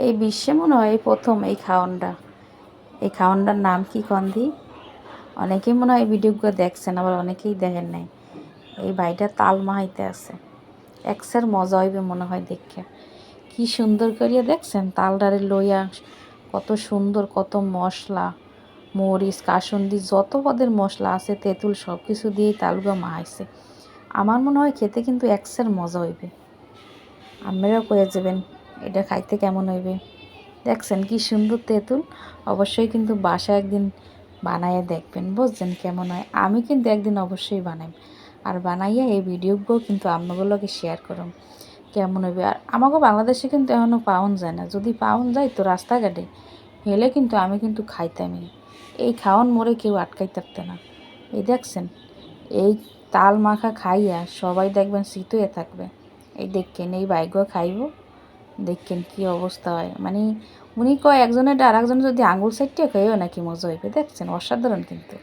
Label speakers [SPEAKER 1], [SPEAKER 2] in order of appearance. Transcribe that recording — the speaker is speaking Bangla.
[SPEAKER 1] এই বিশ্বে মনে হয় এই প্রথম এই খাওয়ানটার নাম কি কন্দি। অনেকেই মনে হয় এই ভিডিওগুলো দেখছেন, আবার অনেকেই দেখেন নাই। এই ভাইটা তাল মাহাইতে আছে, এক্সের মজা হইবে মনে হয় দেখে। কি সুন্দর করিয়া দেখছেন তালডারে লইয়া, কত সুন্দর, কত মশলা, মরিচ, কাসুন্দি, যত পদের মশলা আছে, তেঁতুল, সব কিছু দিয়েই তালগুলো মাহাইছে। আমার মনে হয় খেতে কিন্তু এক্সের মজা হইবে। আপনারাও কয়ে যাবেন এটা খাইতে কেমন হইবে। দেখছেন কি সুন্দর তেঁতুল। অবশ্যই কিন্তু বাসায় একদিন বানাইয়া দেখবেন, বুঝছেন কেমন হয়। আমি কিন্তু একদিন অবশ্যই বানাই, আর বানাইয়া এই ভিডিওগুলো কিন্তু আপনাগুলোকে শেয়ার করুন কেমন হইবে। আর আমাকে বাংলাদেশে কিন্তু এখনও পাওয়া যায় না, যদি পাওয়া যায় তো রাস্তাঘাটে হেলে কিন্তু আমি কিন্তু খাইতামই। এই খাওয়ান মোড়ে কেউ আটকাই থাকতে না। এই দেখছেন এই তাল মাখা খাইয়া সবাই দেখবেন শীত হয়ে থাকবে। এই দেখেন এই বাইকও খাইব, দেখেন কি অবস্থা হয়। মানে উনি কয় একজনের আর একজনের যদি আঙুল সাইডটা খাইও নাকি মজা হইবে। দেখছেন অসাধারণ কিন্তু।